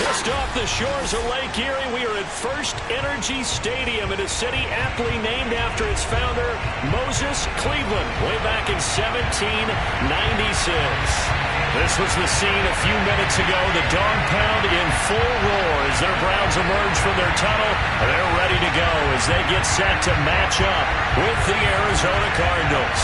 Just off the shores of Lake Erie, we are at First Energy Stadium in a city aptly named after its founder, Moses Cleveland, way back in 1796. This was the scene a few minutes ago. The dog pound in full roar as their Browns emerge from their tunnel. They're ready to go as they get set to match up with the Arizona Cardinals.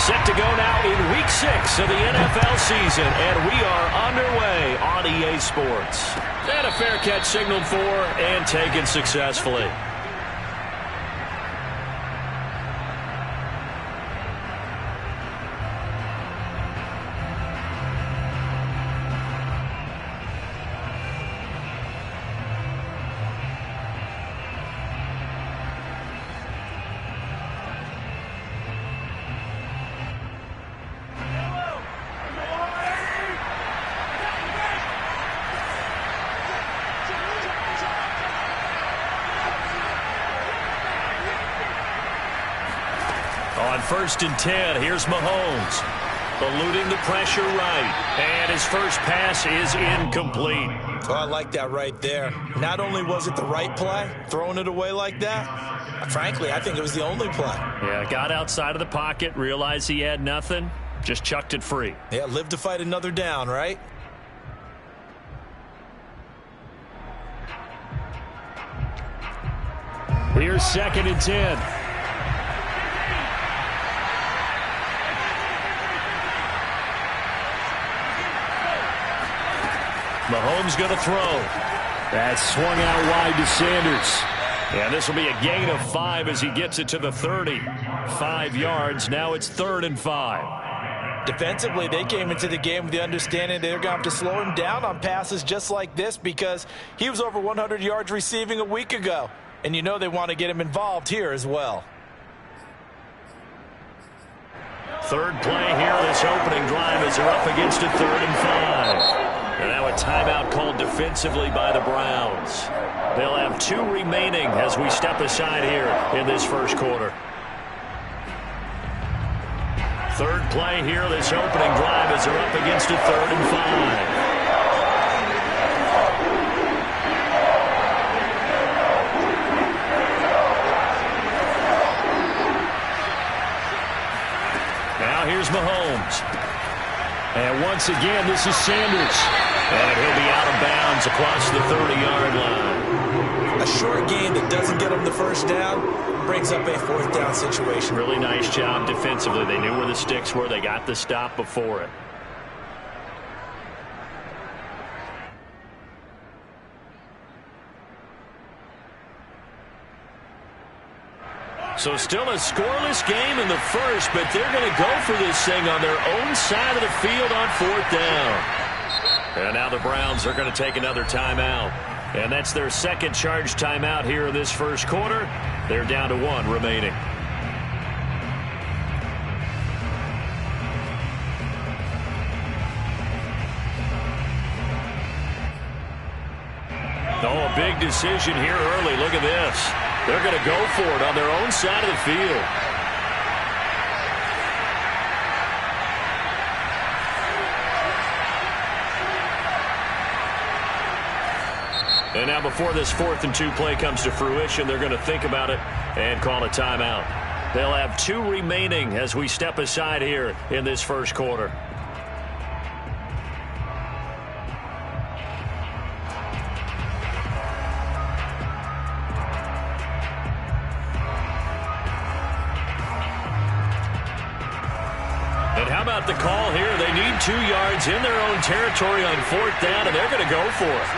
Set to go now in Week 6 of the NFL season, and we are underway on EA Sports. And a fair catch signaled for and taken successfully. On 1st and 10, here's Mahomes. Eluding the pressure right. And his first pass is incomplete. Oh, I like that right there. Not only was it the right play, throwing it away like that, frankly, I think it was the only play. Yeah, got outside of the pocket, realized he had nothing, just chucked it free. Yeah, live to fight another down, right? Here's 2nd and 10. Mahomes going to throw. That swung out wide to Sanders. And this will be a gain of 5 as he gets it to the 30. 5 yards. Now it's 3rd and 5. Defensively, they came into the game with the understanding they're going to have to slow him down on passes just like this because he was over 100 yards receiving a week ago. And you know they want to get him involved here as well. Third play here, this opening drive as they're up against a 3rd and 5. And now a timeout called defensively by the Browns. They'll have 2 remaining as we step aside here in this first quarter. Third play here, this opening drive as they're up against a 3rd and 5. Now here's Mahomes. And once again, this is Sanders. And he'll be out of bounds across the 30-yard line. A short gain that doesn't get him the first down brings up a 4th down situation. Really nice job defensively. They knew where the sticks were. They got the stop before it. So still a scoreless game in the first, but they're going to go for this thing on their own side of the field on 4th down. And now the Browns are going to take another timeout. And that's their second charge timeout here in this first quarter. They're down to 1 remaining. Oh, a big decision here early. Look at this. They're going to go for it on their own side of the field. And now before this 4th and 2 play comes to fruition, they're going to think about it and call a timeout. They'll have 2 remaining as we step aside here in this first quarter. And how about the call here? They need 2 yards in their own territory on 4th down, and they're going to go for it.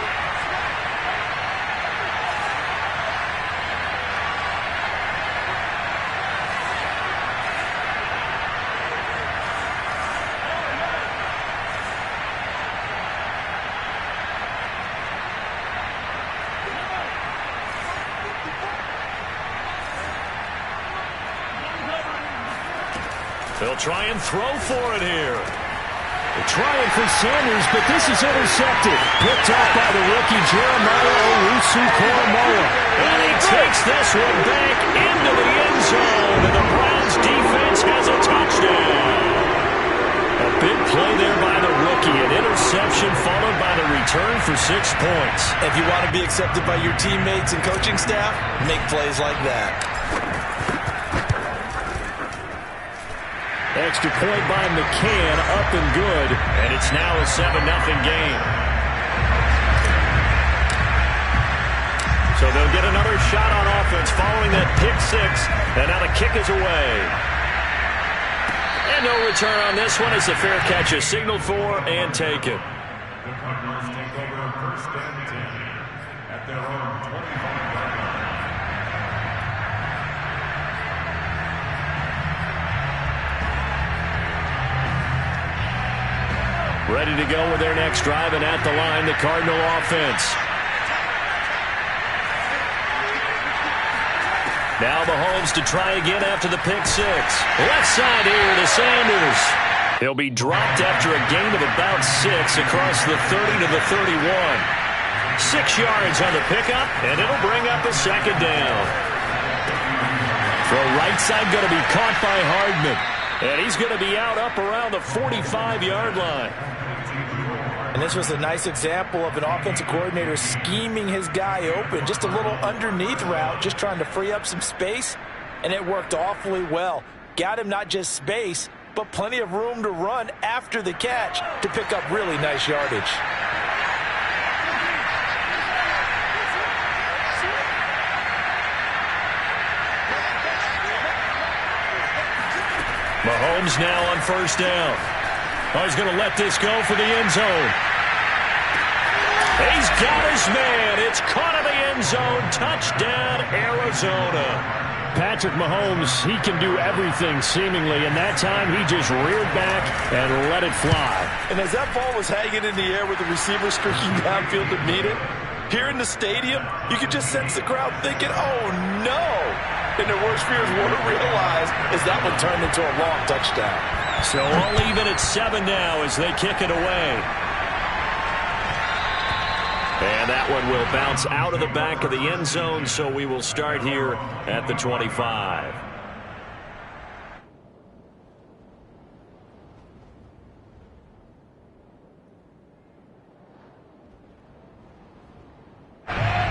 They'll try and throw for it here. They're trying for Sanders, but this is intercepted. Picked up by the rookie Jeremiah Owusu-Koramoah. And he takes this one back into the end zone, and the Browns defense has a touchdown. A big play there by the rookie, an interception followed by the return for 6 points. If you want to be accepted by your teammates and coaching staff, make plays like that. Extra point by McCann, up and good, and it's now a 7-0 game. So they'll get another shot on offense following that pick six, and now the kick is away. And no return on this one as the fair catch is signaled for and taken. The Cardinals take over first and 10 at their own 25. Ready to go with their next drive, and at the line, the Cardinal offense. Now Mahomes to try again after the pick six. Left side here to Sanders. He'll be dropped after a gain of about 6 across the 30 to the 31. 6 yards on the pickup, and it'll bring up a second down. Throw right side going to be caught by Hardman. And he's going to be out up around the 45-yard line. And this was a nice example of an offensive coordinator scheming his guy open. Just a little underneath route, just trying to free up some space. And it worked awfully well. Got him not just space, but plenty of room to run after the catch to pick up really nice yardage. Mahomes now on first down. Oh, he's going to let this go for the end zone. He's got his man. It's caught in the end zone. Touchdown, Arizona. Patrick Mahomes, he can do everything seemingly, and that time he just reared back and let it fly. And as that ball was hanging in the air with the receiver streaking downfield to meet it, here in the stadium, you could just sense the crowd thinking, oh no! And their worst fears weren't realized as that one turned into a long touchdown. So all even at 7 now as they kick it away. And that one will bounce out of the back of the end zone, so we will start here at the 25.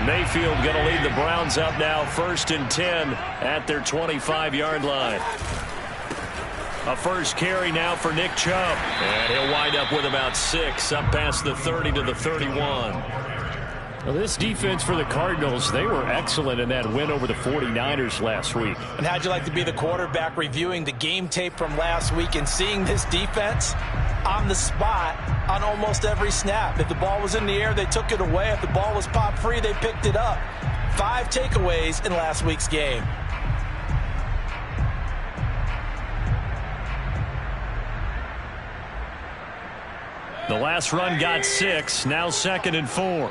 Mayfield going to lead the Browns up now, 1st and 10 at their 25-yard line. A first carry now for Nick Chubb. And he'll wind up with about 6 up past the 30 to the 31. Well, this defense for the Cardinals, they were excellent in that win over the 49ers last week. And how'd you like to be the quarterback reviewing the game tape from last week and seeing this defense on the spot on almost every snap? If the ball was in the air, they took it away. If the ball was popped free, they picked it up. 5 takeaways in last week's game. The last run got 6, now 2nd and 4.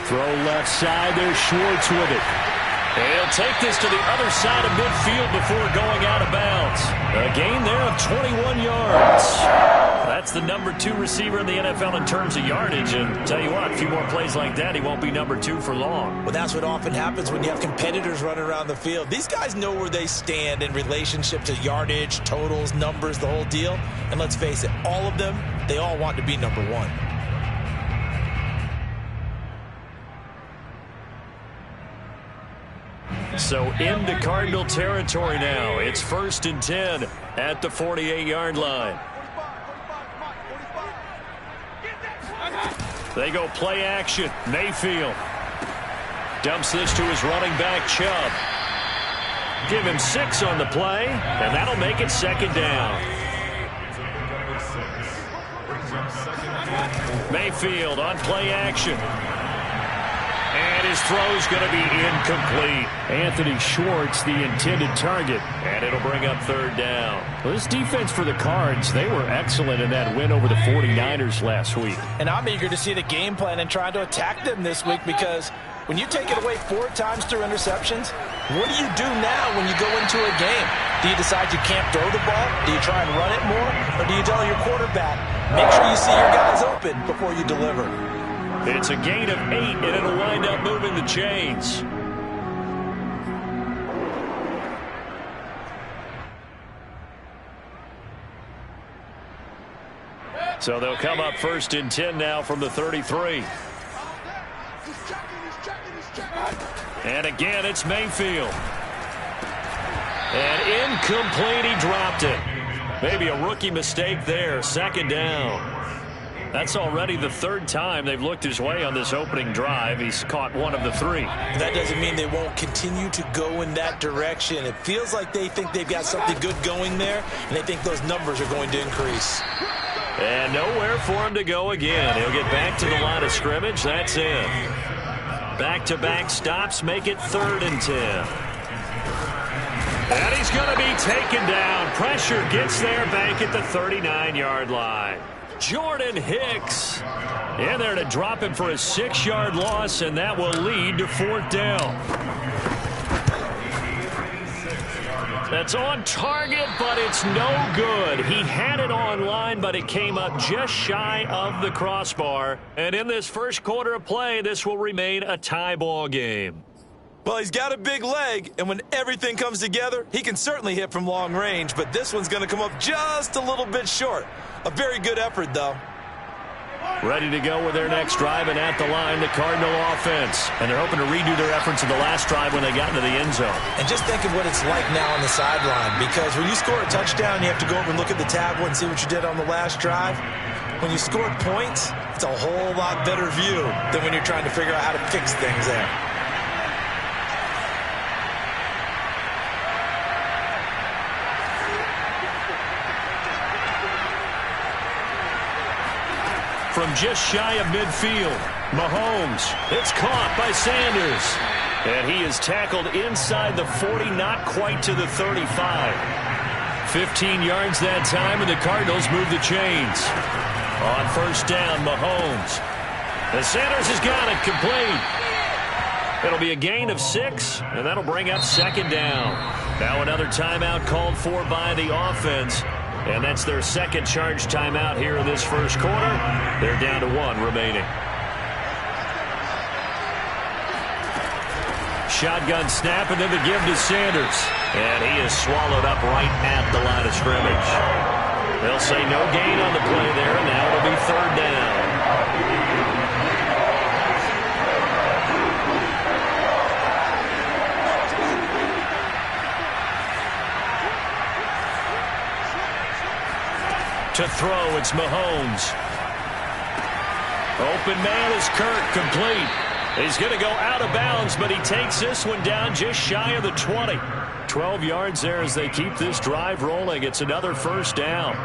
Throw left side, there's Schwartz with it. He'll take this to the other side of midfield before going out of bounds. A gain there of 21 yards. That's the number 2 receiver in the NFL in terms of yardage. And tell you what, a few more plays like that, he won't be number 2 for long. Well, that's what often happens when you have competitors running around the field. These guys know where they stand in relationship to yardage, totals, numbers, the whole deal. And let's face it, all of them, they all want to be number 1. So into Cardinal territory now. It's 1st and 10 at the 48-yard line. They go play action. Mayfield dumps this to his running back, Chubb. Give him 6 on the play, and that'll make it 2nd down. Mayfield on play action. And his throw's going to be incomplete. Anthony Schwartz, the intended target. And it'll bring up 3rd down. Well, this defense for the Cards, they were excellent in that win over the 49ers last week. And I'm eager to see the game plan and trying to attack them this week because When you take it away 4 times through interceptions, what do you do now when you go into a game? Do you decide you can't throw the ball? Do you try and run it more? Or do you tell your quarterback, make sure you see your guys open before you deliver? It's a gain of 8, and it'll wind up moving the chains. So they'll come up 1st and 10 now from the 33. And again, it's Mayfield. And incomplete, he dropped it. Maybe a rookie mistake there, 2nd down. That's already the 3rd time they've looked his way on this opening drive. He's caught 1 of the 3. That doesn't mean they won't continue to go in that direction. It feels like they think they've got something good going there, and they think those numbers are going to increase. And nowhere for him to go again. He'll get back to the line of scrimmage. That's it. Back-to-back stops make it 3rd and 10. And he's going to be taken down. Pressure gets there back at the 39-yard line. Jordan Hicks in there to drop him for a 6-yard loss, and that will lead to 4th down. That's on target, but it's no good. He had it on line, but it came up just shy of the crossbar. And in this first quarter of play, this will remain a tie ball game. Well, he's got a big leg, and when everything comes together, he can certainly hit from long range, but this one's going to come up just a little bit short. A very good effort, though. Ready to go with their next drive, and at the line, the Cardinal offense. And they're hoping to redo their efforts in the last drive when they got into the end zone. And just think of what it's like now on the sideline, because when you score a touchdown, you have to go over and look at the tablet and see what you did on the last drive. When you score points, it's a whole lot better view than when you're trying to figure out how to fix things there. From just shy of midfield, Mahomes. It's caught by Sanders. And he is tackled inside the 40, not quite to the 35. 15 yards that time, and the Cardinals move the chains. On 1st down, Mahomes. And Sanders has got it complete. It'll be a gain of 6, and that'll bring up 2nd down. Now another timeout called for by the offense. And that's their 2nd charge timeout here in this first quarter. They're down to 1 remaining. Shotgun snap, and then the give to Sanders. And he is swallowed up right at the line of scrimmage. They'll say no gain on the play there, and now it'll be 3rd down. To throw, it's Mahomes. Open man is Kirk, complete. He's going to go out of bounds, but he takes this one down just shy of the 20. 12 yards there as they keep this drive rolling. It's another 1st down.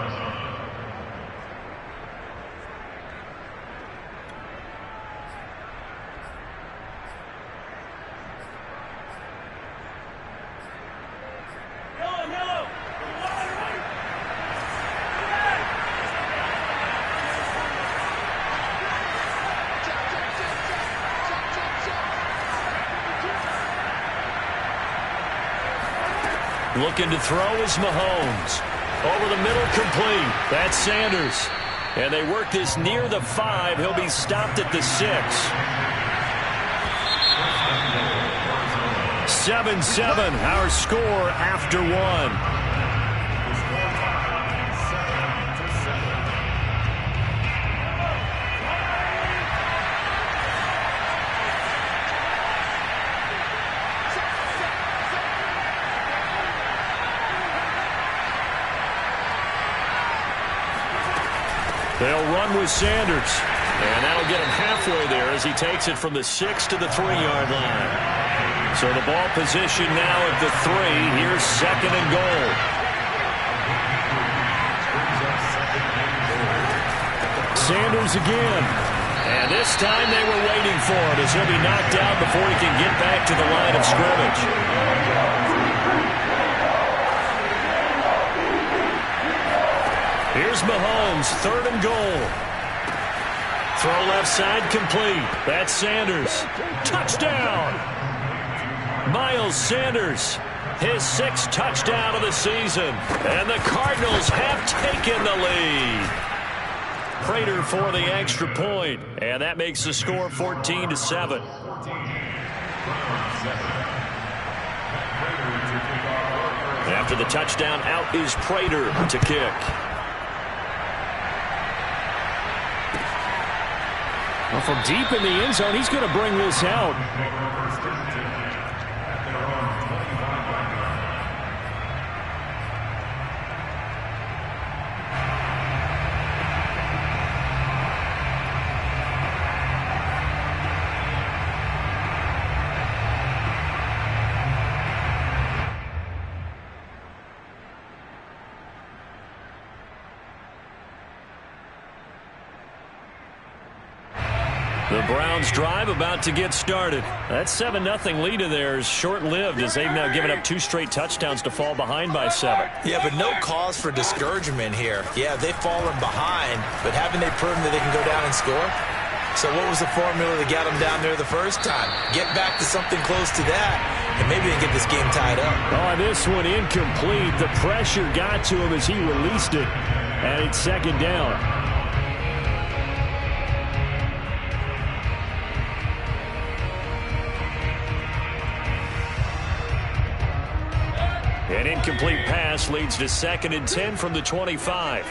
Looking to throw is Mahomes. Over the middle, complete. That's Sanders. And they work this near the 5. He'll be stopped at the 6. 7-7, our score after 1. They'll run with Sanders, and that'll get him halfway there as he takes it from the 6 to the 3-yard line. So the ball position now at the 3. Here's 2nd and goal. Sanders again. And this time they were waiting for him as he'll be knocked out before he can get back to the line of scrimmage. Here's Mahomes, 3rd and goal. Throw left side complete. That's Sanders. Touchdown! Miles Sanders, his 6th touchdown of the season. And the Cardinals have taken the lead. Prater for the extra point. And that makes the score 14-7. After the touchdown, out is Prater to kick. Well, from deep in the end zone, he's going to bring this out. The Browns drive about to get started. That 7-0 lead of theirs short-lived as they've now given up 2 straight touchdowns to fall behind by 7. Yeah, but no cause for discouragement here. Yeah, they've fallen behind, but haven't they proven that they can go down and score? So what was the formula that got them down there the first time? Get back to something close to that, and maybe they get this game tied up. Oh, this one incomplete. The pressure got to him as he released it, and it's 2nd down. An incomplete pass leads to 2nd and 10 from the 25.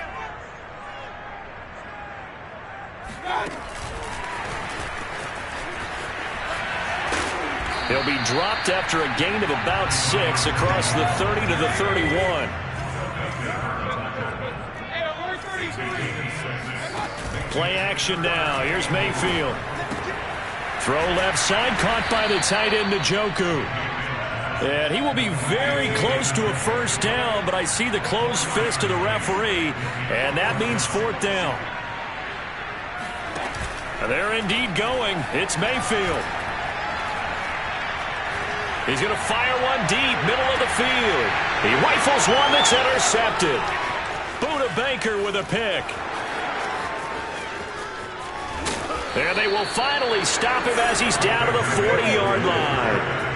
He'll be dropped after a gain of about 6 across the 30 to the 31. Play action now. Here's Mayfield. Throw left side, caught by the tight end Njoku. And he will be very close to a first down, but I see the closed fist of the referee, and that means 4th down. They're indeed going. It's Mayfield. He's going to fire one deep, middle of the field. He rifles one that's intercepted. Buda Baker with a pick. And they will finally stop him as he's down to the 40-yard line.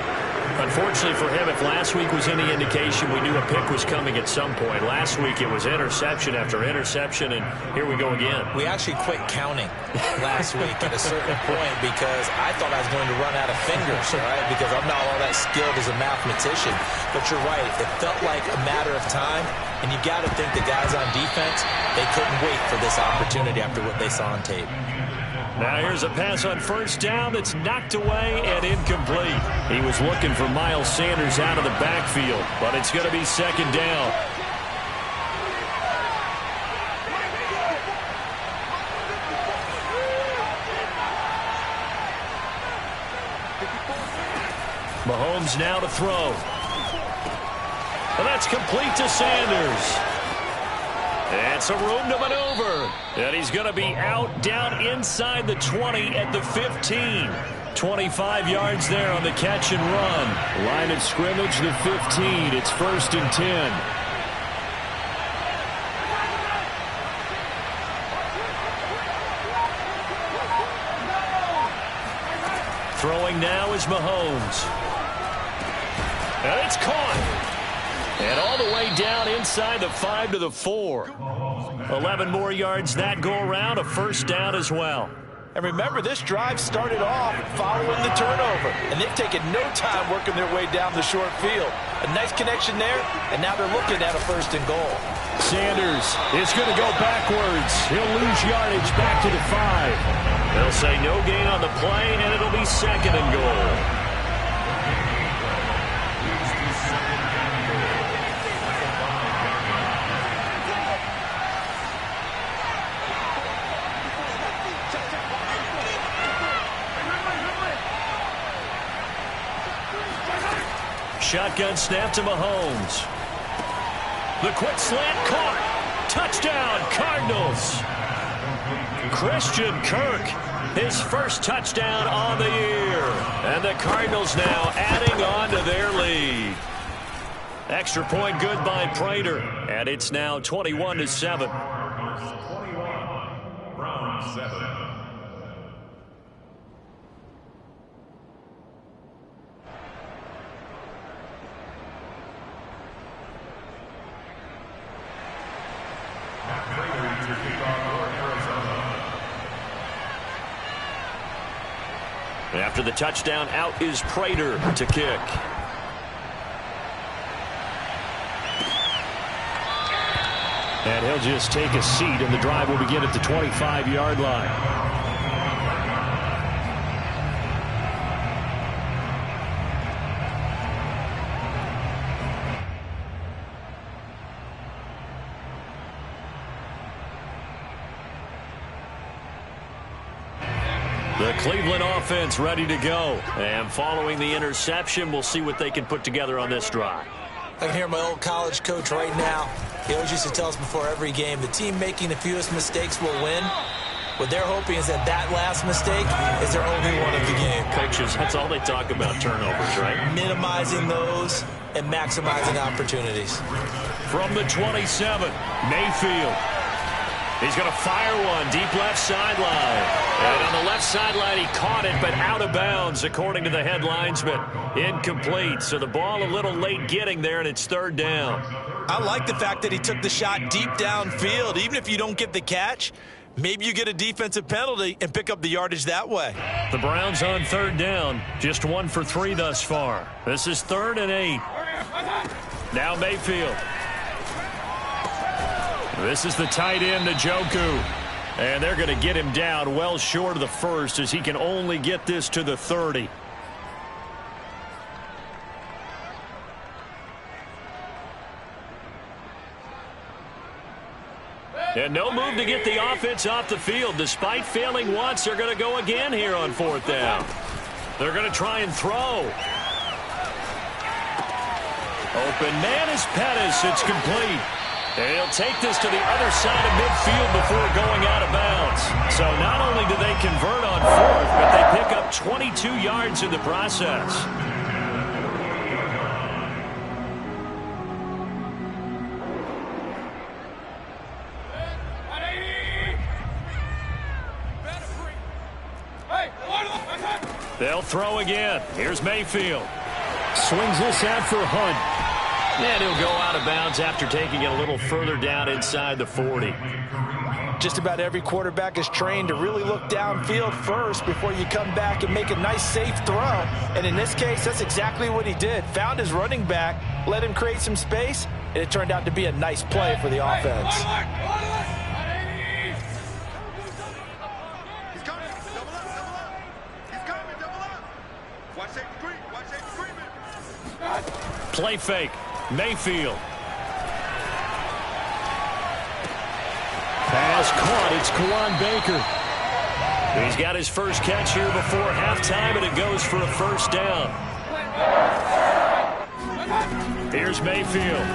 Unfortunately for him, if last week was any indication, we knew a pick was coming at some point. Last week it was interception after interception, and here we go again. We actually quit counting last week at a certain point because I thought I was going to run out of fingers, right? Because I'm not all that skilled as a mathematician. But you're right. It felt like a matter of time, and you got to think the guys on defense, they couldn't wait for this opportunity after what they saw on tape. Now here's a pass on first down that's knocked away and incomplete. He was looking for Miles Sanders out of the backfield, but it's going to be 2nd down. Mahomes now to throw. And that's complete to Sanders. It's a room to maneuver. And he's going to be out down inside the 20 at the 15. 25 yards there on the catch and run. Line of scrimmage, the 15. It's 1st and 10. Throwing now is Mahomes. And it's caught. And all the way down inside the 5 to the 4. 11 more yards that go around, a first down as well. And remember, this drive started off following the turnover, and they've taken no time working their way down the short field. A nice connection there, and now they're looking at a 1st and goal. Sanders is going to go backwards. He'll lose yardage back to the 5. They'll say no gain on the play, and it'll be 2nd and goal. Shotgun snap to Mahomes. The quick slant caught. Touchdown, Cardinals. Christian Kirk, his first touchdown on the year. And the Cardinals now adding on to their lead. Extra point good by Prater. And it's now 21-7. Round 7. After the touchdown, out is Prater to kick. And he'll just take a seat, and the drive will begin at the 25-yard line. The Cleveland offense ready to go. And following the interception, we'll see what they can put together on this drive. I can hear my old college coach right now. He always used to tell us before every game, the team making the fewest mistakes will win. What they're hoping is that last mistake is their only one of the game. Coaches, that's all they talk about, turnovers, right? Minimizing those and maximizing opportunities. From the 27, Mayfield. He's going to fire one deep left sideline. And on the left sideline, he caught it, but out of bounds, according to the head linesman. Incomplete. So the ball a little late getting there, and it's third down. I like the fact that he took the shot deep downfield. Even if you don't get the catch, maybe you get a defensive penalty and pick up the yardage that way. The Browns on third down. Just 1 for 3 thus far. This is 3rd and 8. Now Mayfield. This is the tight end, Njoku. And they're going to get him down well short of the first, as he can only get this to the 30. And no move to get the offense off the field. Despite failing once, they're going to go again here on 4th down. They're going to try and throw. Open man is Pettis. It's complete. And he'll take this to the other side of midfield before going out of bounds. So not only do they convert on 4th, but they pick up 22 yards in the process. They'll throw again. Here's Mayfield. Swings this out for Hunt. And he'll go out of bounds after taking it a little further down inside the 40. Just about every quarterback is trained to really look downfield first before you come back and make a nice, safe throw. And in this case, that's exactly what he did. Found his running back, let him create some space, and it turned out to be a nice play for the offense. Play fake. Mayfield. Pass caught. It's Kawan Baker. He's got his first catch here before halftime, and it goes for a first down. Here's Mayfield.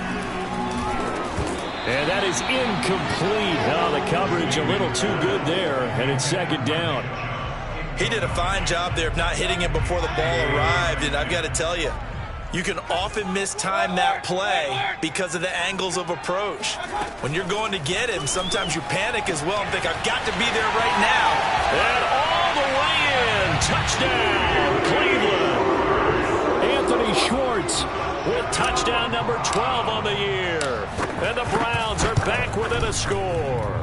And that is incomplete. Oh, the coverage a little too good there, and it's 2nd down. He did a fine job there of not hitting him before the ball arrived, and I've got to tell you, you can often mistime that play because of the angles of approach. When you're going to get him, sometimes you panic as well and think, I've got to be there right now. And all the way in. Touchdown, Cleveland. Anthony Schwartz with touchdown number 12 on the year. And the Browns are back within a score.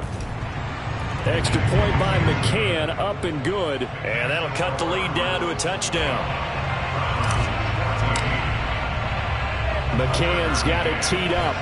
Extra point by McCann, up and good. And that'll cut the lead down to a touchdown. McCann's got it teed up.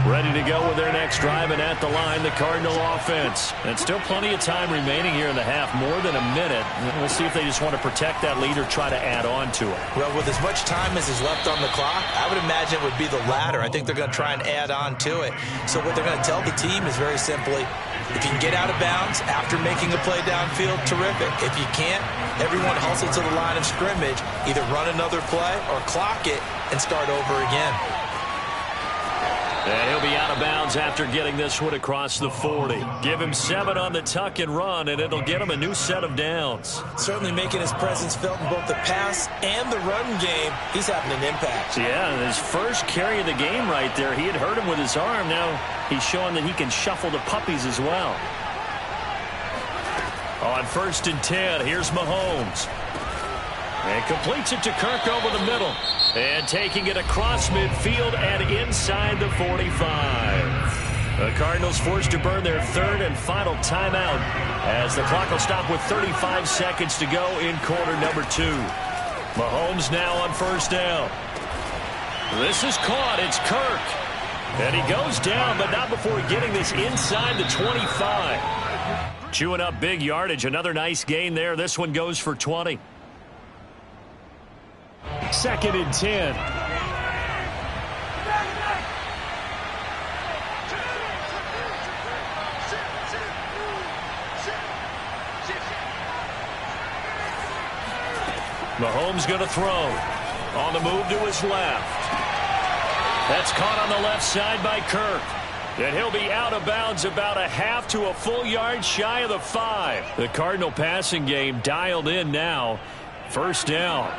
Ready to go with their next drive, and at the line, the Cardinal offense. And still plenty of time remaining here in the half, more than a minute. We'll see if they just want to protect that lead or try to add on to it. Well, with as much time as is left on the clock, I would imagine it would be the latter. I think they're going to try and add on to it. So what they're going to tell the team is very simply, if you can get out of bounds after making a play downfield, terrific. If you can't, everyone hustle to the line of scrimmage, either run another play or clock it and start over again. And he'll be out of bounds after getting this one across the 40. Give him 7 on the tuck and run, and it'll get him a new set of downs. Certainly making his presence felt in both the pass and the run game. He's having an impact. Yeah, his first carry of the game right there. He had hurt him with his arm. Now he's showing that he can shuffle the puppies as well. On 1st and 10, here's Mahomes. And completes it to Kirk over the middle. And taking it across midfield and inside the 45. The Cardinals forced to burn their 3rd and final timeout as the clock will stop with 35 seconds to go in quarter number 2. Mahomes now on 1st down. This is caught. It's Kirk. And he goes down, but not before getting this inside the 25. Chewing up big yardage. Another nice gain there. This one goes for 20. 2nd and 10. Mahomes going to throw. On the move to his left. That's caught on the left side by Kirk. And he'll be out of bounds about a half to a full yard shy of the 5. The Cardinal passing game dialed in now. 1st down.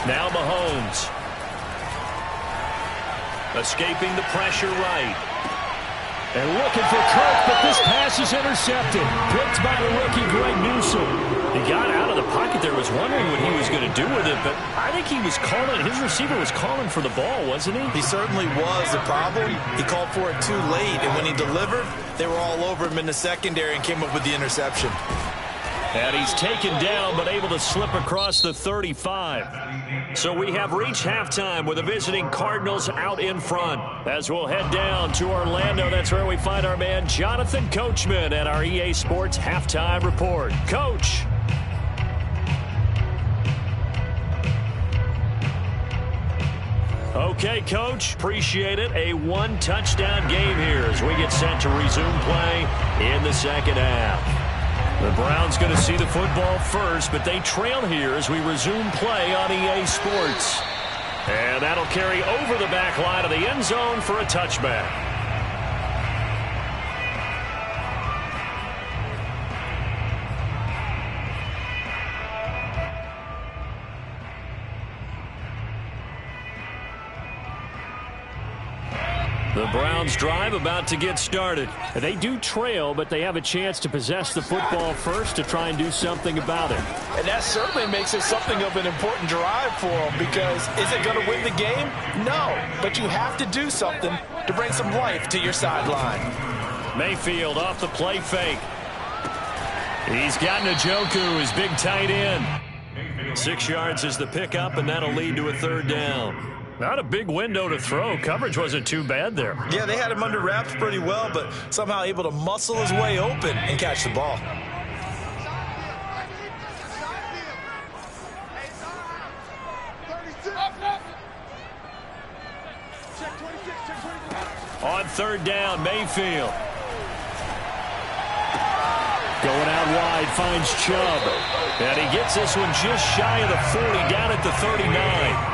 Now Mahomes. Escaping the pressure right. And looking for Kirk, but this pass is intercepted. Picked by the rookie, Greg Newsome. He got out of the pocket there, was wondering what he was going to do with it, but I think he was calling, his receiver was calling for the ball, wasn't he? He certainly was. The problem, he called for it too late, and when he delivered, they were all over him in the secondary and came up with the interception. And he's taken down, but able to slip across the 35. So we have reached halftime with the visiting Cardinals out in front. As we'll head down to Orlando, that's where we find our man Jonathan Coachman at our EA Sports Halftime Report. Coach. Okay, Coach, appreciate it. A 1-touchdown game here as we get set to resume play in the 2nd half. The Browns going to see the football first, but they trail here as we resume play on EA Sports. And that'll carry over the back line of the end zone for a touchback. The Browns drive about to get started. They do trail, but they have a chance to possess the football first to try and do something about it. And that certainly makes it something of an important drive for them, because is it going to win the game? No, but you have to do something to bring some life to your sideline. Mayfield off the play fake. He's got Njoku, his big tight end. 6 yards is the pickup, and that'll lead to a 3rd down. Not a big window to throw. Coverage wasn't too bad there. Yeah, they had him under wraps pretty well, but somehow able to muscle his way open and catch the ball. On 3rd down, Mayfield. Going out wide, finds Chubb. And he gets this one just shy of the 40, down at the 39.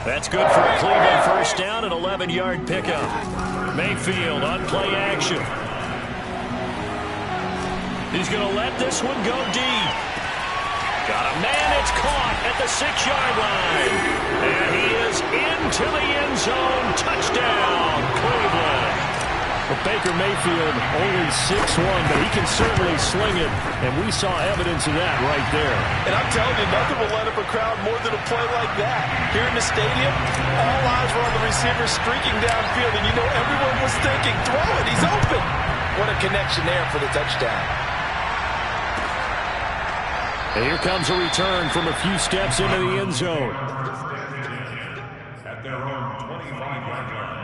That's good for a Cleveland 1st down, an 11-yard pickup. Mayfield on play action. He's going to let this one go deep. Got a man, it's caught at the 6-yard line. And he is into the end zone. Touchdown, Cleveland. Well, Baker Mayfield only 6'1", but he can certainly sling it, and we saw evidence of that right there. And I'm telling you, nothing will let up a crowd more than a play like that. Here in the stadium, all eyes were on the receiver streaking downfield, and you know everyone was thinking, throw it, he's open. What a connection there for the touchdown. And here comes a return from a few steps into the end zone. At their own 25-yard line.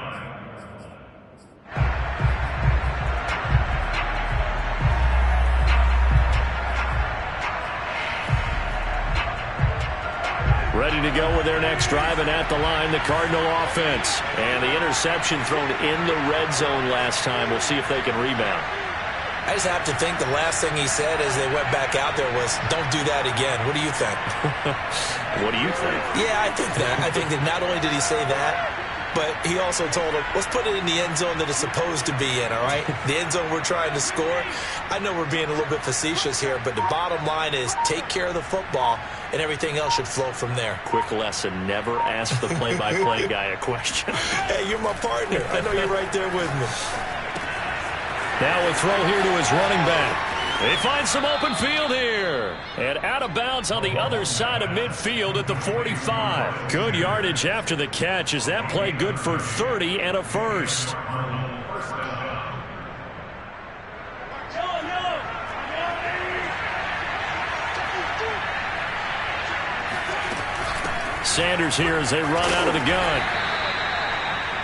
Ready to go with their next drive, and at the line, the Cardinal offense. And the interception thrown in the red zone last time. We'll see if they can rebound. I just have to think the last thing he said as they went back out there was, don't do that again. What do you think? What do you think? Yeah, I think that. I think that not only did he say that, but he also told him, let's put it in the end zone that it's supposed to be in, all right? The end zone we're trying to score. I know we're being a little bit facetious here, but the bottom line is take care of the football, and everything else should flow from there. Quick lesson, never ask the play-by-play guy a question. Hey, you're my partner. I know you're right there with me. Now a throw here to his running back. They find some open field here. And out of bounds on the other side of midfield at the 45. Good yardage after the catch. Is that play good for 30 and a first? Sanders here as they run out of the gun.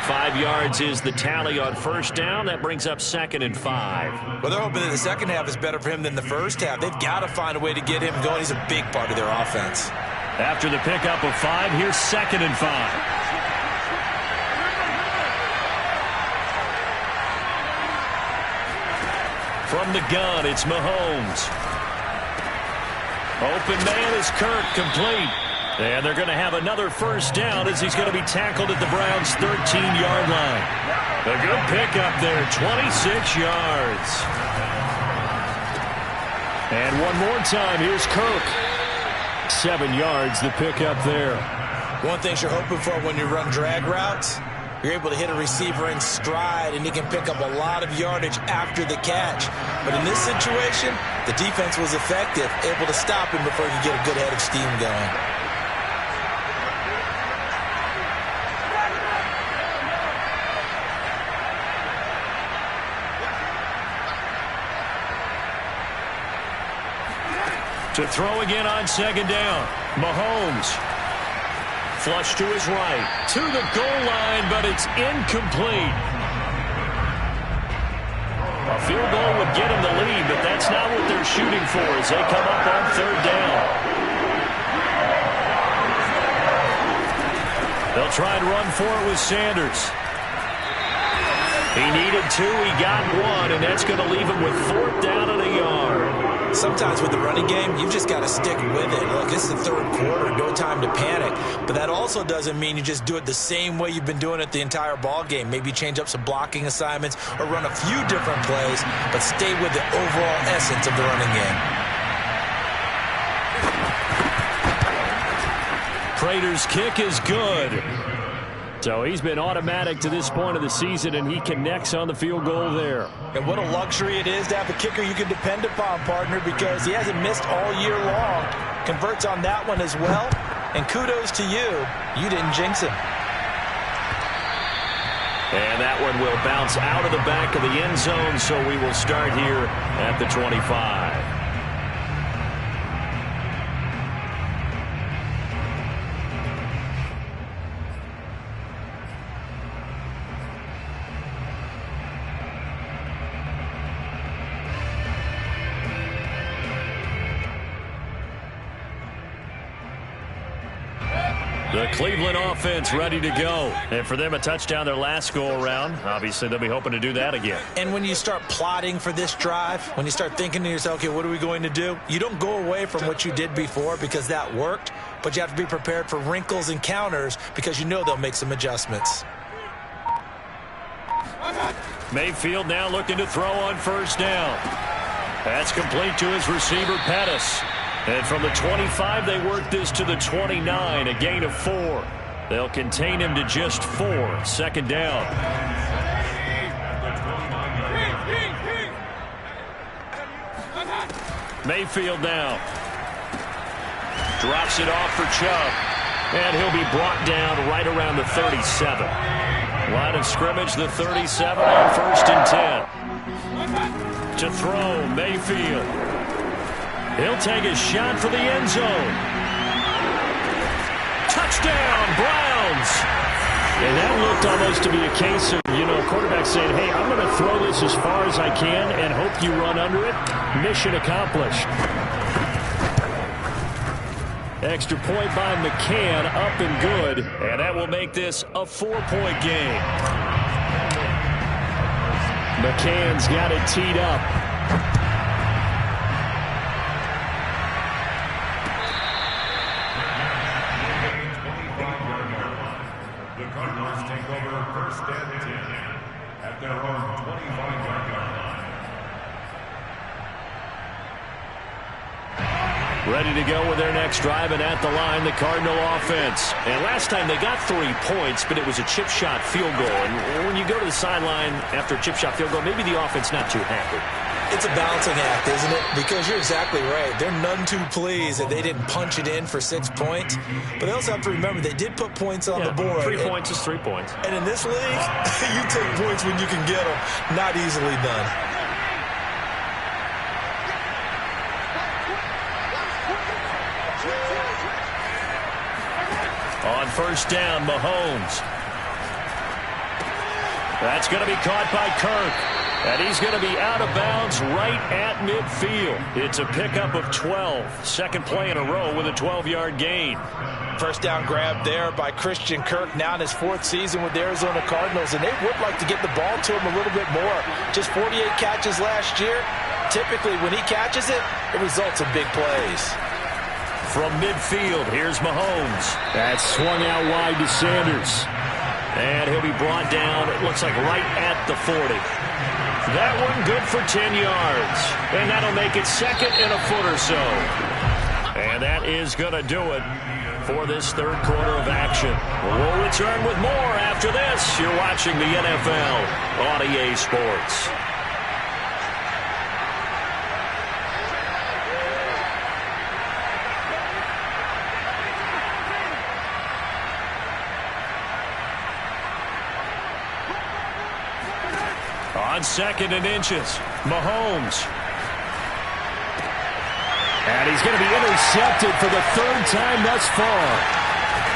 5 yards is the tally on first down. That brings up 2nd and 5. Well, they're hoping that the second half is better for him than the first half. They've got to find a way to get him going. He's a big part of their offense. After the pickup of 5, here's 2nd and 5. From the gun, it's Mahomes. Open man is Kirk, complete. And they're going to have another first down as he's going to be tackled at the Browns' 13-yard line. A good pickup there, 26 yards. And one more time, here's Kirk. 7 yards, the pickup there. One thing you're hoping for when you run drag routes, you're able to hit a receiver in stride, and he can pick up a lot of yardage after the catch. But in this situation, the defense was effective, able to stop him before he could get a good head of steam going. To throw again on second down. Mahomes. Flush to his right. To the goal line, but it's incomplete. A field goal would get him the lead, but that's not what they're shooting for as they come up on third down. They'll try and run for it with Sanders. He needed 2, he got 1, and that's going to leave him with 4th down and a yard. Sometimes with the running game, you've just got to stick with it. Look, this is the third quarter, no time to panic. But that also doesn't mean you just do it the same way you've been doing it the entire ball game. Maybe change up some blocking assignments or run a few different plays, but stay with the overall essence of the running game. Prater's kick is good. So he's been automatic to this point of the season, and he connects on the field goal there. And what a luxury it is to have a kicker you can depend upon, partner, because he hasn't missed all year long. Converts on that one as well. And kudos to you. You didn't jinx him. And that one will bounce out of the back of the end zone, so we will start here at the 25. The Cleveland offense ready to go. And for them, a touchdown their last go-around. Obviously, they'll be hoping to do that again. And when you start plotting for this drive, when you start thinking to yourself, okay, what are we going to do? You don't go away from what you did before because that worked, but you have to be prepared for wrinkles and counters because you know they'll make some adjustments. Mayfield now looking to throw on first down. That's complete to his receiver, Pettis. And from the 25, they work this to the 29, a gain of 4. They'll contain him to just 4. 2nd down. Mayfield now. Drops it off for Chubb. And he'll be brought down right around the 37. Line of scrimmage, the 37 on 1st and 10. To throw, Mayfield. He'll take a shot for the end zone. Touchdown, Browns! And that looked almost to be a case of, quarterback saying, hey, I'm going to throw this as far as I can and hope you run under it. Mission accomplished. Extra point by McCann, up and good. And that will make this a 4-point game. McCann's got it teed up. their own 25-yard line. Ready to go with their next drive, and at the line, the Cardinal offense. And last time they got 3 points, but it was a chip shot field goal. And when you go to the sideline after a chip shot field goal, maybe the offense not too happy. It's a balancing act, isn't it? Because you're exactly right. They're none too pleased that they didn't punch it in for 6 points. But they also have to remember they did put points on the board. 3 points is 3 points. And in this league, you take points when you can get them. Not easily done. On first down, Mahomes. That's going to be caught by Kirk. And he's going to be out of bounds right at midfield. It's a pickup of 12. Second play in a row with a 12-yard gain. First down grab there by Christian Kirk, now in his 4th season with the Arizona Cardinals. And they would like to get the ball to him a little bit more. Just 48 catches last year. Typically, when he catches it, it results in big plays. From midfield, here's Mahomes. That's swung out wide to Sanders. And he'll be brought down, it looks like right at the 40. That one good for 10 yards. And that'll make it second and a foot or so. And that is going to do it for this third quarter of action. We'll return with more after this. You're watching the NFL on EA Sports. On second and inches, Mahomes. And he's going to be intercepted for the 3rd time thus far.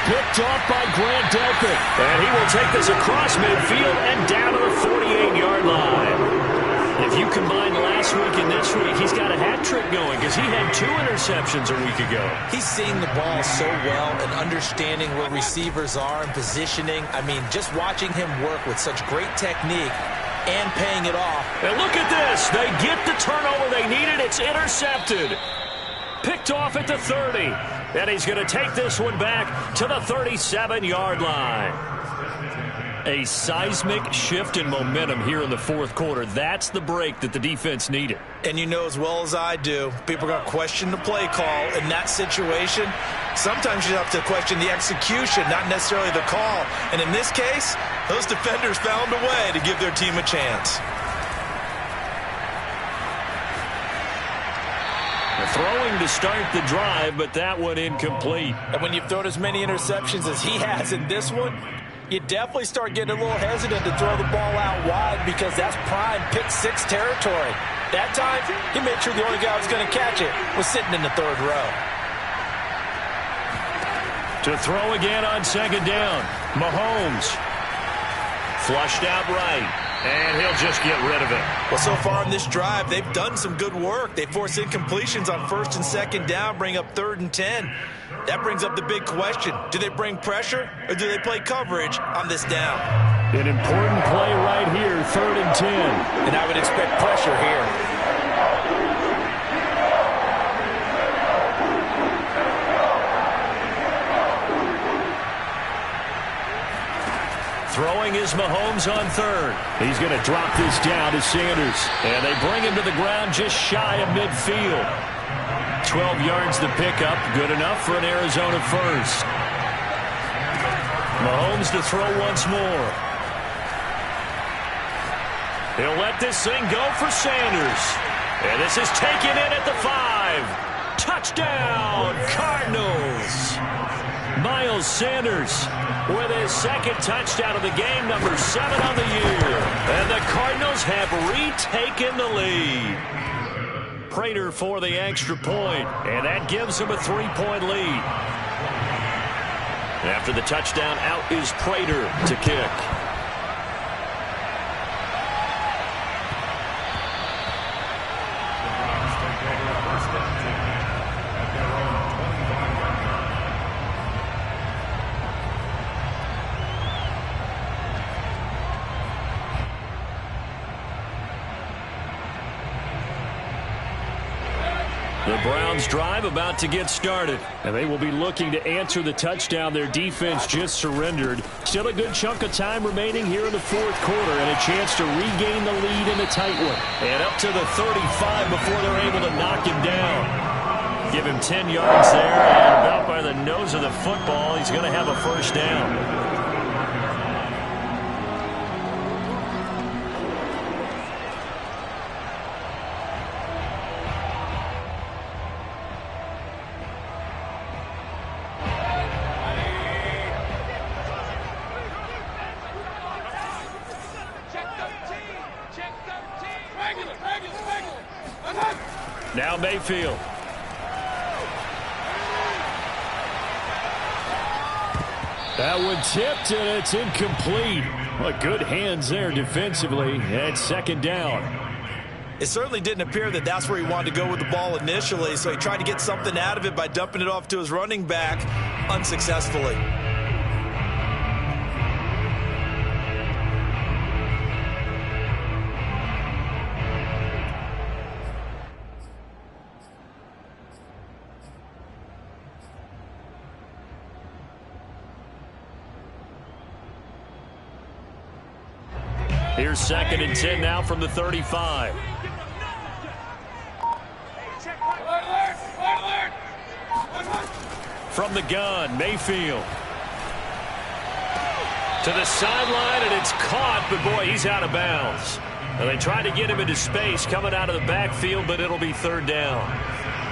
Picked off by Grant Delpit. And he will take this across midfield and down to the 48-yard line. If you combine last week and this week, he's got a hat trick going because he had 2 interceptions a week ago. He's seeing the ball so well and understanding where receivers are and positioning. I mean, just watching him work with such great technique and paying it off. And look at this. They get the turnover they needed. It's intercepted. Picked off at the 30. And he's going to take this one back to the 37-yard line. A seismic shift in momentum here in the 4th quarter. That's the break that the defense needed. And you know as well as I do, people are going to question the play call in that situation. Sometimes you have to question the execution, not necessarily the call. And in this case, those defenders found a way to give their team a chance. Throwing to start the drive, but that one incomplete. And when you've thrown as many interceptions as he has in this one, you definitely start getting a little hesitant to throw the ball out wide because that's prime pick 6 territory. That time, he made sure the only guy who was going to catch it was sitting in the 3rd row. To throw again on second down, Mahomes. Flushed out right. And he'll just get rid of it. Well, so far in this drive, they've done some good work. They force incompletions on 1st and 2nd down, bring up 3rd and 10. That brings up the big question. Do they bring pressure or do they play coverage on this down? An important play right here, 3rd and 10. And I would expect pressure here. Throwing is Mahomes on 3rd. He's going to drop this down to Sanders. And they bring him to the ground just shy of midfield. 12 yards to pick up. Good enough for an Arizona first. Mahomes to throw once more. He'll let this thing go for Sanders. And this is taken in at the 5. Touchdown, Cardinals. Miles Sanders with his 2nd touchdown of the game, number 7 on the year. And the Cardinals have retaken the lead. Prater for the extra point, and that gives them a 3-point lead. After the touchdown, out is Prater to kick. The Browns drive about to get started, and they will be looking to answer the touchdown their defense just surrendered. Still a good chunk of time remaining here in the fourth quarter, and a chance to regain the lead in a tight one. And up to the 35 before they're able to knock him down. Give him 10 yards there, and about by the nose of the football, he's going to have a first down. Now Mayfield. That one tipped, and it's incomplete. Well, good hands there defensively at second down. It certainly didn't appear that that's where he wanted to go with the ball initially, so he tried to get something out of it by dumping it off to his running back unsuccessfully. Here's 2nd and 10 now from the 35. From the gun, Mayfield. To the sideline, and it's caught, but boy, he's out of bounds. And they try to get him into space coming out of the backfield, but it'll be third down.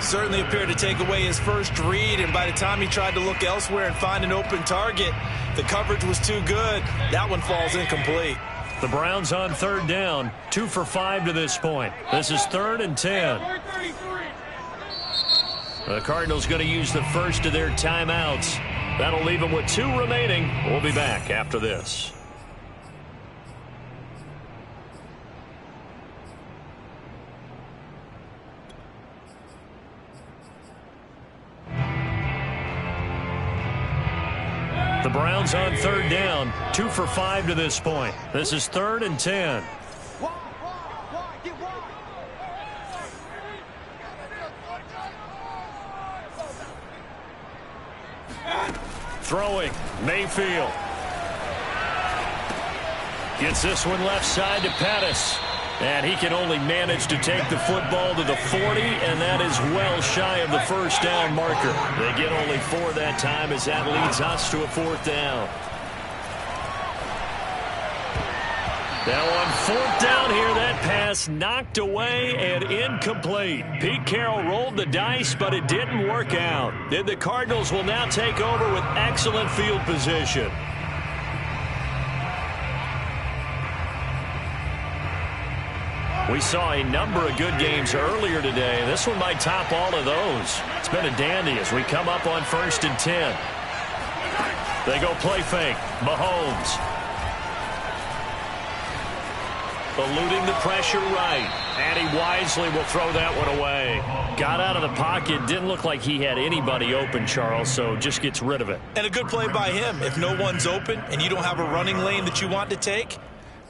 Certainly appeared to take away his first read, and by the time he tried to look elsewhere and find an open target, the coverage was too good. That one falls incomplete. The Browns on third down, 2 for 5 to this point. This is 3rd and 10. The Cardinals going to use the first of their timeouts. That'll leave them with 2 remaining. We'll be back after this. The Browns on third down, 2 for 5 to this point. This is 3rd and 10. Throwing, Mayfield. Gets this one left side to Pettis. And he can only manage to take the football to the 40, and that is well shy of the first down marker. They get only 4 that time as that leads us to a 4th down. Now on 4th down here, that pass knocked away and incomplete. Pete Carroll rolled the dice, but it didn't work out. Then the Cardinals will now take over with excellent field position. We saw a number of good games earlier today. This one might top all of those. It's been a dandy as we come up on 1st and 10. They go play fake. Mahomes. Eluding the pressure right. And he wisely will throw that one away. Got out of the pocket. Didn't look like he had anybody open, Charles, so just gets rid of it. And a good play by him. If no one's open and you don't have a running lane that you want to take,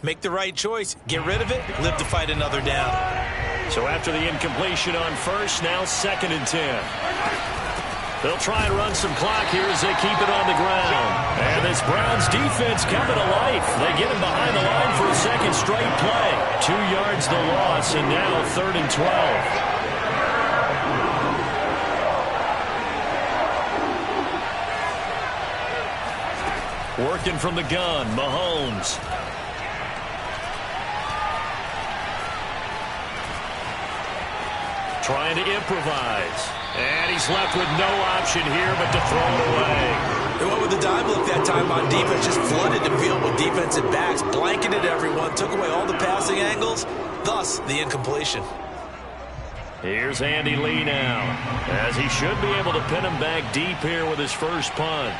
make the right choice. Get rid of it. Live to fight another down. So after the incompletion on first, now 2nd and 10. They'll try and run some clock here as they keep it on the ground. And this Browns defense coming to life. They get him behind the line for a second straight play. 2 yards the loss, and now 3rd and 12. Working from the gun, Mahomes. Trying to improvise. And he's left with no option here but to throw it away. They went with the dime look that time on defense. Just flooded the field with defensive backs. Blanketed everyone. Took away all the passing angles. Thus, the incompletion. Here's Andy Lee now. As he should be able to pin him back deep here with his first punt.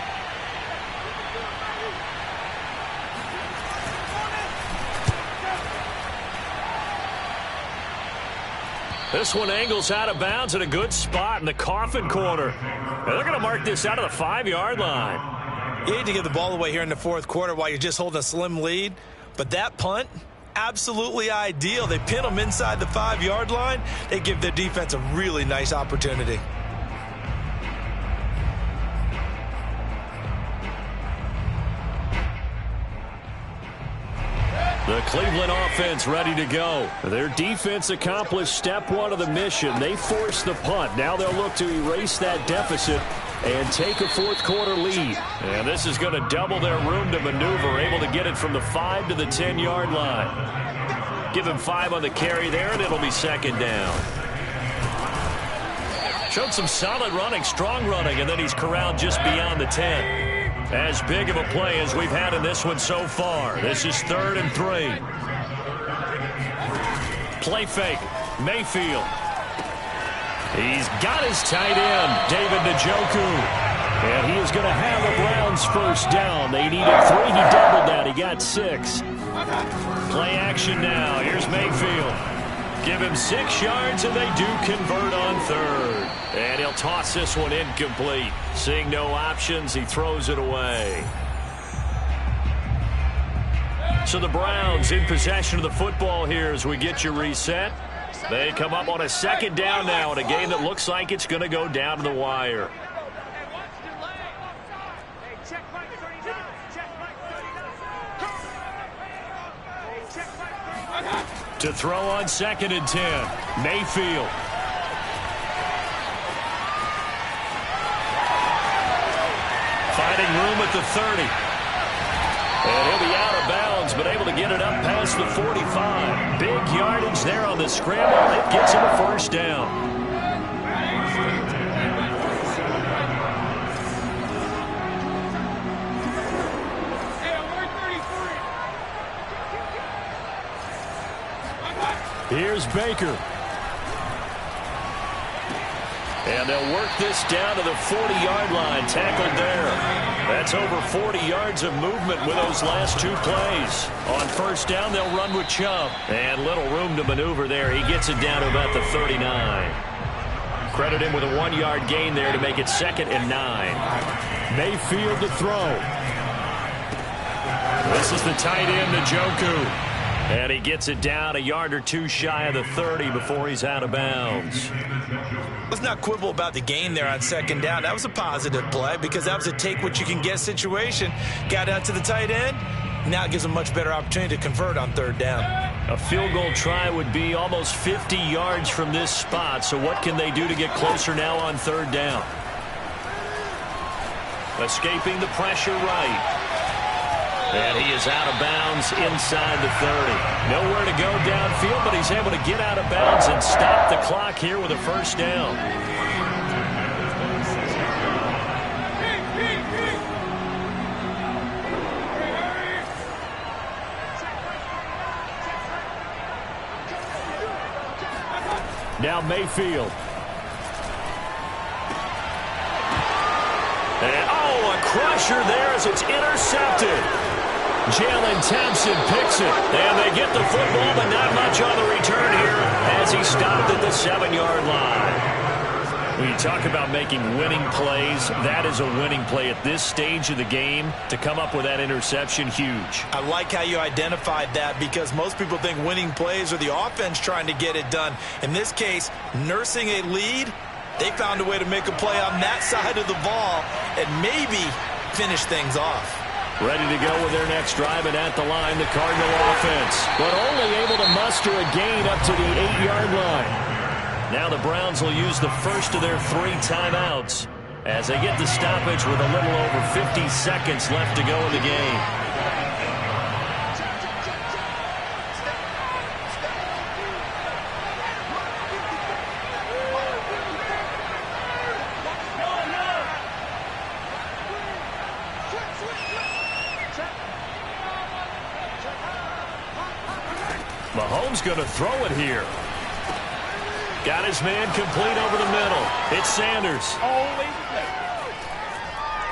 This one angles out of bounds at a good spot in the coffin corner. And they're going to mark this out of the 5-yard line. You need to give the ball away here in the fourth quarter while you're just holding a slim lead. But that punt, absolutely ideal. They pin them inside the 5-yard line. They give their defense a really nice opportunity. The Cleveland offense ready to go. Their defense accomplished step one of the mission. They forced the punt. Now they'll look to erase that deficit and take a fourth-quarter lead. And this is going to double their room to maneuver, able to get it from the 5 to the 10-yard line. Give him 5 on the carry there, and it'll be second down. Showed some solid running, strong running, and then he's corralled just beyond the 10. As big of a play as we've had in this one so far. This is 3rd and 3. Play fake. Mayfield. He's got his tight end, David Njoku. And he is going to have the Browns first down. They needed 3. He doubled that. He got 6. Play action now. Here's Mayfield. Give him 6 yards, and they do convert on 3rd. And he'll toss this one incomplete. Seeing no options, he throws it away. So the Browns in possession of the football here as we get you reset. They come up on a second down now in a game that looks like it's going to go down to the wire. To throw on 2nd and 10. Mayfield. Finding room at the 30. And he'll be out of bounds, but able to get it up past the 45. Big yardage there on the scramble. It gets him a first down. Here's Baker. And they'll work this down to the 40-yard line. Tackled there. That's over 40 yards of movement with those last 2 plays. On first down, they'll run with Chubb. And little room to maneuver there. He gets it down to about the 39. Credit him with a 1-yard gain there to make it 2nd and 9. Mayfield to throw. This is the tight end, Njoku. And he gets it down a yard or 2 shy of the 30 before he's out of bounds. Let's not quibble about the gain there on 2nd down. That was a positive play because that was a take-what-you-can-get situation. Got out to the tight end. Now it gives them a much better opportunity to convert on 3rd down. A field goal try would be almost 50 yards from this spot. So what can they do to get closer now on 3rd down? Escaping the pressure right. And he is out of bounds inside the 30. Nowhere to go downfield, but he's able to get out of bounds and stop the clock here with a first down. Now Mayfield. And, a crusher there as it's intercepted. Jalen Thompson picks it, and they get the football, but not much on the return here as he stopped at the 7-yard line. When you talk about making winning plays, that is a winning play at this stage of the game. To come up with that interception, huge. I like how you identified that because most people think winning plays are the offense trying to get it done. In this case, nursing a lead, they found a way to make a play on that side of the ball and maybe finish things off. Ready to go with their next drive, and at the line, the Cardinal offense. But only able to muster a gain up to the 8-yard line. Now the Browns will use the first of their 3 timeouts as they get the stoppage with a little over 50 seconds left to go in the game. Mahomes going to throw it here. Got his man complete over the middle. It's Sanders.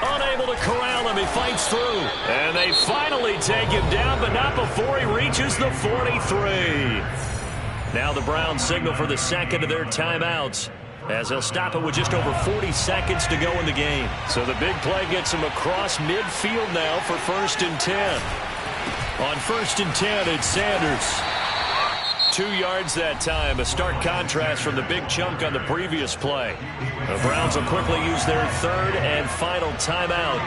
Unable to corral him. He fights through. And they finally take him down, but not before he reaches the 43. Now the Browns signal for the second of their timeouts as they'll stop it with just over 40 seconds to go in the game. So the big play gets him across midfield now for 1st and 10. On 1st and 10, it's Sanders. 2 yards that time, a stark contrast from the big chunk on the previous play. The Browns will quickly use their 3rd and final timeout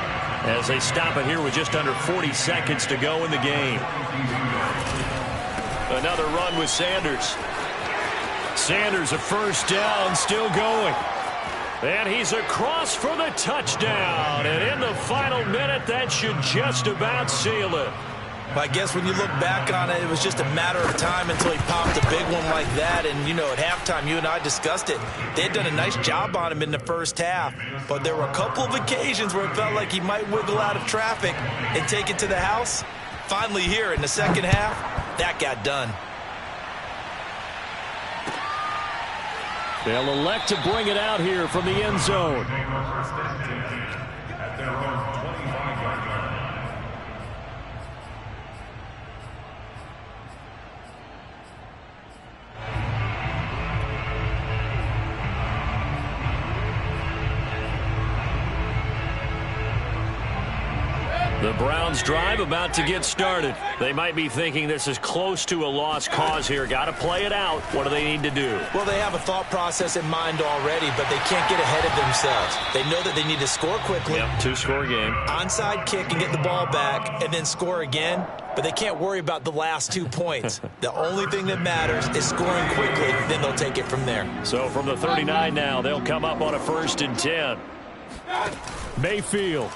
as they stop it here with just under 40 seconds to go in the game. Another run with Sanders. Sanders, a first down, still going. And he's across for the touchdown. And in the final minute, that should just about seal it. I guess when you look back on it, it was just a matter of time until he popped a big one like that. And, you know, at halftime, you and I discussed it. They had done a nice job on him in the first half. But there were a couple of occasions where it felt like he might wiggle out of traffic and take it to the house. Finally here in the second half, that got done. They'll elect to bring it out here from the end zone. At their own 25-yard line. The Browns drive about to get started. They might be thinking this is close to a lost cause here. Got to play it out. What do they need to do? Well, they have a thought process in mind already, but they can't get ahead of themselves. They know that they need to score quickly. Yep, 2-score game. Onside kick and get the ball back and then score again. But they can't worry about the last 2 points. The only thing that matters is scoring quickly. Then they'll take it from there. So from the 39 now, they'll come up on a 1st and 10. Mayfield.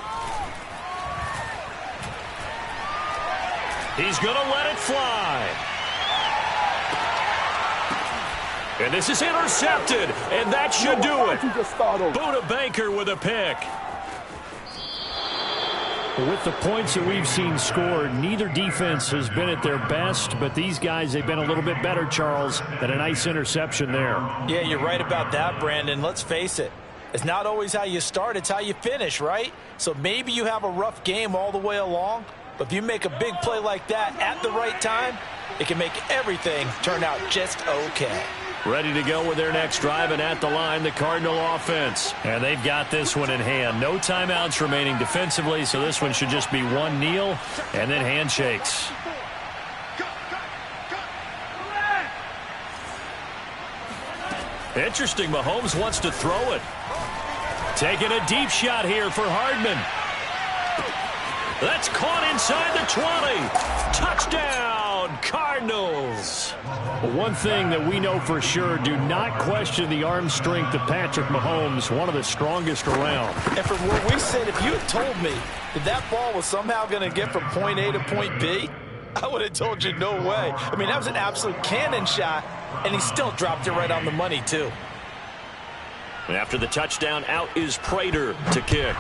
He's going to let it fly. And this is intercepted, and that should do it. Buda Baker with a pick. With the points that we've seen scored, neither defense has been at their best, but these guys, they've been a little bit better, Charles, than a nice interception there. Yeah, you're right about that, Brandon. Let's face it. It's not always how you start, it's how you finish, right? So maybe you have a rough game all the way along, but if you make a big play like that at the right time, it can make everything turn out just okay. Ready to go with their next drive, and at the line, the Cardinal offense. And they've got this one in hand. No timeouts remaining defensively, so this one should just be one kneel and then handshakes. Interesting, Mahomes wants to throw it. Taking a deep shot here for Hardman. That's caught inside the 20. Touchdown, Cardinals. One thing that we know for sure, do not question the arm strength of Patrick Mahomes, one of the strongest around. And from where we sit, if you had told me that that ball was somehow going to get from point A to point B, I would have told you no way. I mean, that was an absolute cannon shot, and he still dropped it right on the money, too. After the touchdown, out is Prater to kick.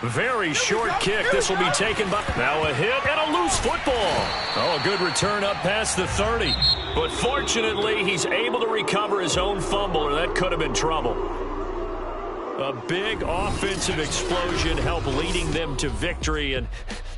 Very short kick. This will be taken by... Now a hit and a loose football. Oh, a good return up past the 30. But fortunately, he's able to recover his own fumble, or that could have been trouble. A big offensive explosion helped leading them to victory, and